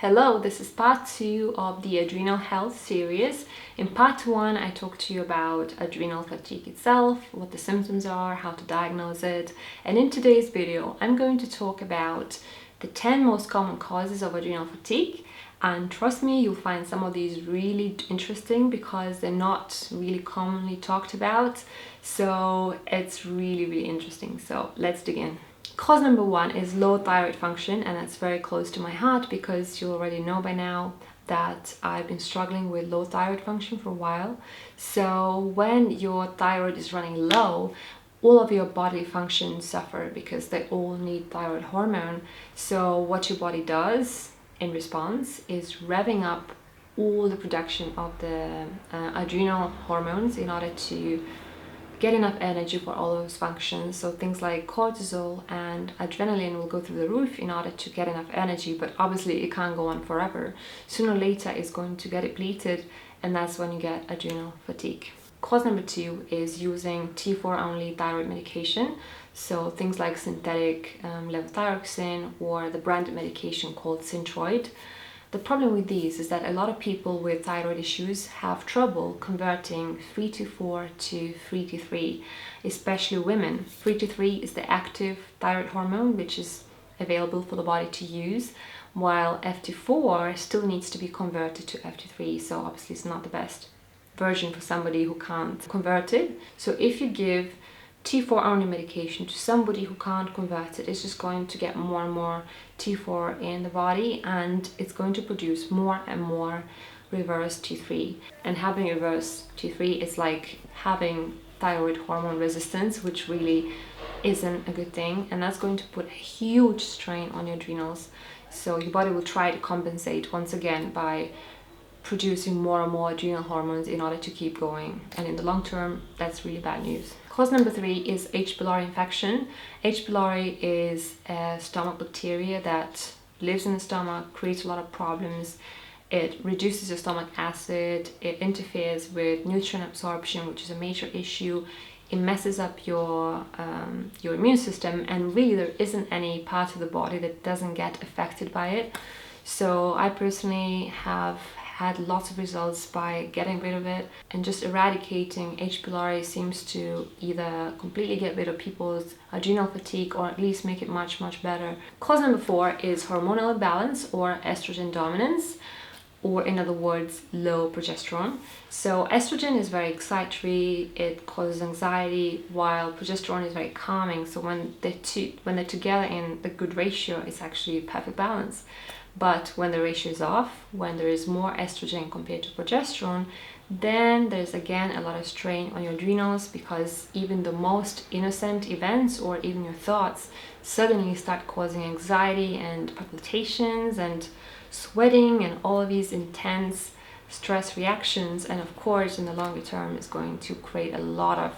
Hello, this is part 2 of the adrenal health series. In part 1, I talked to you about adrenal fatigue itself, what the symptoms are, how to diagnose it. And in today's video, I'm going to talk about the 10 most common causes of adrenal fatigue. And trust me, you'll find some of these really interesting because they're not really commonly talked about. So it's really interesting. So let's dig in. Cause number 1 is low thyroid function, and that's very close to my heart because you already know by now that I've been struggling with low thyroid function for a while. So when your thyroid is running low, all of your body functions suffer because they all need thyroid hormone. So what your body does in response is revving up all the production of the adrenal hormones in order to get enough energy for all those functions. So things like cortisol and adrenaline will go through the roof in order to get enough energy, but obviously it can't go on forever. Sooner or later it's going to get depleted, and that's when you get adrenal fatigue. Cause number 2 is using T4 only thyroid medication. So things like synthetic levothyroxine or the branded medication called Synthroid. The problem with these is that a lot of people with thyroid issues have trouble converting 3 to 4 to 3 to 3, especially women. 3 to 3 is the active thyroid hormone, which is available for the body to use, while F to 4 still needs to be converted to F to 3, so obviously it's not the best version for somebody who can't convert it. So if you give T4 only medication to somebody who can't convert it, it's just going to get more and more T4 in the body, and it's going to produce more and more reverse T3. And having reverse T3 is like having thyroid hormone resistance, which really isn't a good thing, and that's going to put a huge strain on your adrenals. So your body will try to compensate once again by producing more and more adrenal hormones in order to keep going, and in the long term that's really bad news. Cause number 3 is H. pylori infection. H. pylori is a stomach bacteria that lives in the stomach, creates a lot of problems. It reduces your stomach acid, it interferes with nutrient absorption, which is a major issue. It messes up your immune system, and really there isn't any part of the body that doesn't get affected by it. So I personally have had lots of results by getting rid of it, and just eradicating H. pylori seems to either completely get rid of people's adrenal fatigue or at least make it much better. Cause number 4 is hormonal imbalance or estrogen dominance, or in other words, low progesterone. So estrogen is very excitatory, it causes anxiety, while progesterone is very calming. So when they're together in a good ratio, it's actually a perfect balance. But when the ratio is off, when there is more estrogen compared to progesterone, then there's again a lot of strain on your adrenals, because even the most innocent events or even your thoughts suddenly start causing anxiety and palpitations and sweating and all of these intense stress reactions. And of course, in the longer term, it's going to create a lot of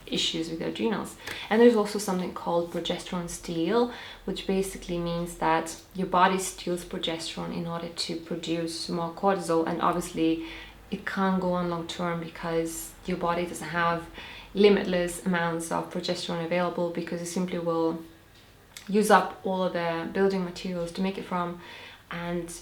issues with the adrenals. And there's also something called progesterone steal, which basically means that your body steals progesterone in order to produce more cortisol, and obviously it can't go on long term because your body doesn't have limitless amounts of progesterone available, because it simply will use up all of the building materials to make it from, and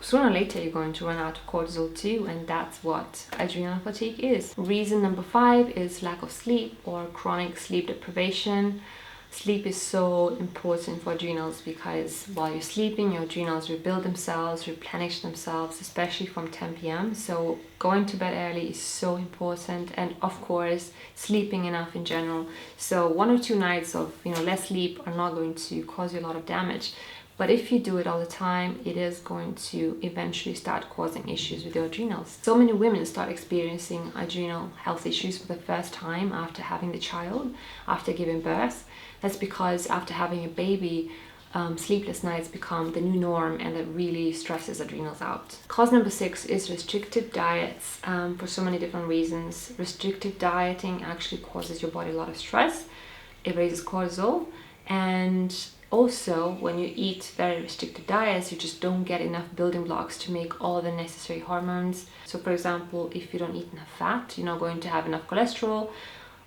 sooner or later you're going to run out of cortisol too, and that's what adrenal fatigue is. Reason number 5 is lack of sleep or chronic sleep deprivation. Sleep is so important for adrenals because while you're sleeping, your adrenals rebuild themselves, replenish themselves, especially from 10 p.m. So going to bed early is so important, and of course sleeping enough in general. So 1 or 2 nights of less sleep are not going to cause you a lot of damage. But if you do it all the time, it is going to eventually start causing issues with your adrenals. So many women start experiencing adrenal health issues for the first time after having the child, after giving birth. That's because after having a baby, sleepless nights become the new norm, and that really stresses adrenals out. Cause number 6 is restrictive diets, for so many different reasons. Restrictive dieting actually causes your body a lot of stress. It raises cortisol, and also, when you eat very restricted diets, you just don't get enough building blocks to make all the necessary hormones. So for example, if you don't eat enough fat, you're not going to have enough cholesterol.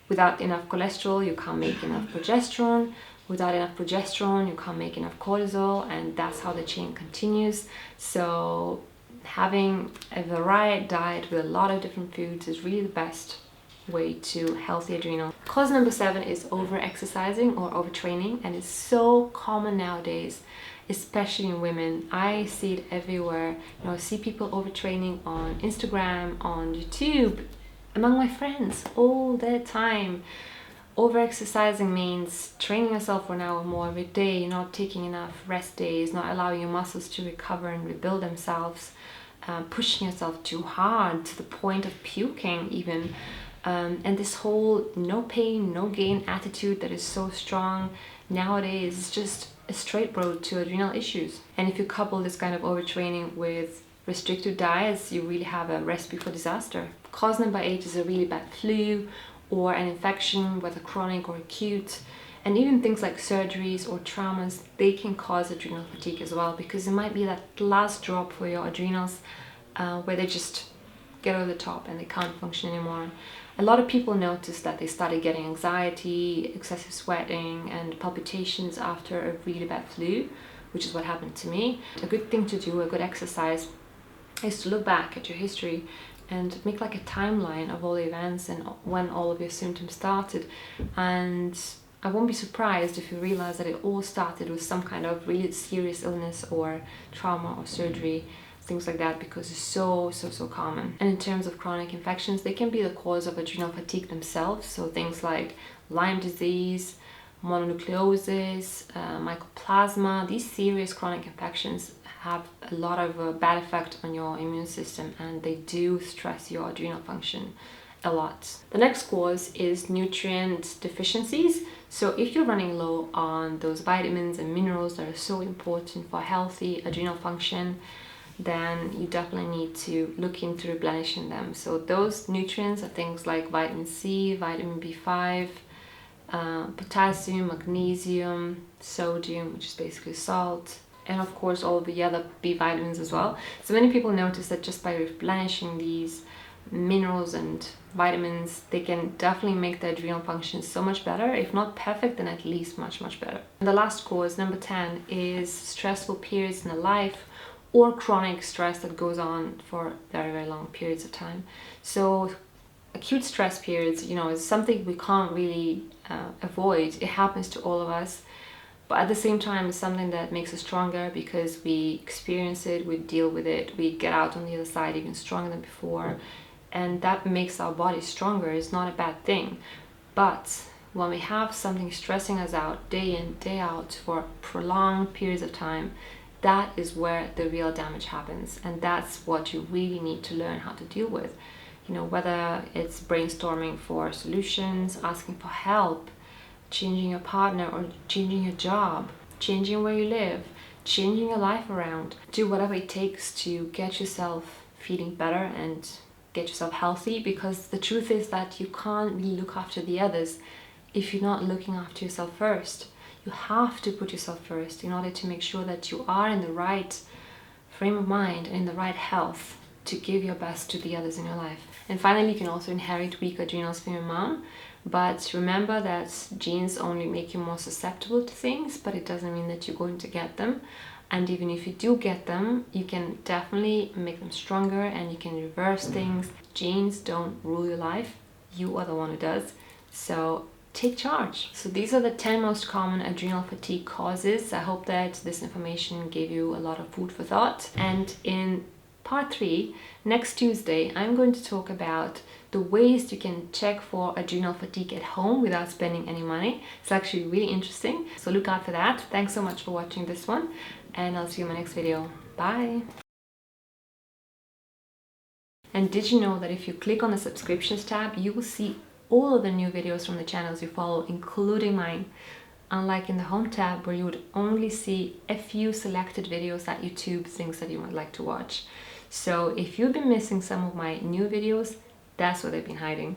Without enough cholesterol, you can't make enough progesterone. Without enough progesterone, you can't make enough cortisol, and that's how the chain continues. So having a varied diet with a lot of different foods is really the best way to healthy adrenal. Cause number 7 is over exercising or overtraining, and it's so common nowadays, especially in women. I see it everywhere. I see people overtraining on Instagram, on YouTube, among my friends all the time. Over-exercising means training yourself for an hour more every day, not taking enough rest days, not allowing your muscles to recover and rebuild themselves, pushing yourself too hard to the point of puking even. And this whole no pain, no gain attitude that is so strong nowadays is just a straight road to adrenal issues. And if you couple this kind of overtraining with restrictive diets, you really have a recipe for disaster. Cause number 8 is a really bad flu, or an infection, whether chronic or acute. And even things like surgeries or traumas, they can cause adrenal fatigue as well, because it might be that last drop for your adrenals where they just get over the top and they can't function anymore. A lot of people notice that they started getting anxiety, excessive sweating and palpitations after a really bad flu, which is what happened to me. A good thing to do, a good exercise, is to look back at your history and make like a timeline of all the events and when all of your symptoms started. And I won't be surprised if you realize that it all started with some kind of really serious illness or trauma or surgery, things like that, because it's so common. And in terms of chronic infections, they can be the cause of adrenal fatigue themselves. So things like Lyme disease, mononucleosis, mycoplasma, these serious chronic infections have a lot of bad effect on your immune system, and they do stress your adrenal function a lot. The next cause is nutrient deficiencies. So if you're running low on those vitamins and minerals that are so important for healthy adrenal function, then you definitely need to look into replenishing them. So those nutrients are things like vitamin C, vitamin B5, potassium, magnesium, sodium, which is basically salt, and of course all of the other B vitamins as well. So many people notice that just by replenishing these minerals and vitamins, they can definitely make the adrenal function so much better. If not perfect, then at least much better. And the last cause, number 10, is stressful periods in the life or chronic stress that goes on for very long periods of time. So acute stress periods, is something we can't really avoid. It happens to all of us. But at the same time, it's something that makes us stronger because we experience it, we deal with it, we get out on the other side even stronger than before. And that makes our body stronger. It's not a bad thing. But when we have something stressing us out day in, day out for prolonged periods of time, that is where the real damage happens. And that's what you really need to learn how to deal with. Whether it's brainstorming for solutions, asking for help, changing your partner or changing your job, changing where you live, changing your life around. Do whatever it takes to get yourself feeling better and get yourself healthy, because the truth is that you can't really look after the others if you're not looking after yourself first. You have to put yourself first in order to make sure that you are in the right frame of mind and in the right health to give your best to the others in your life. And finally, you can also inherit weak adrenals from your mom. But remember that genes only make you more susceptible to things, but it doesn't mean that you're going to get them. And even if you do get them, you can definitely make them stronger and you can reverse things. Genes don't rule your life. You are the one who does. So take charge. So these are the 10 most common adrenal fatigue causes. I hope that this information gave you a lot of food for thought. And in part 3, next Tuesday, I'm going to talk about the ways you can check for adrenal fatigue at home without spending any money. It's actually really interesting. So look out for that. Thanks so much for watching this one, and I'll see you in my next video. Bye. And did you know that if you click on the subscriptions tab, you will see all of the new videos from the channels you follow, including mine, unlike in the home tab where you would only see a few selected videos that YouTube thinks that you might like to watch. So if you've been missing some of my new videos, that's where they've been hiding.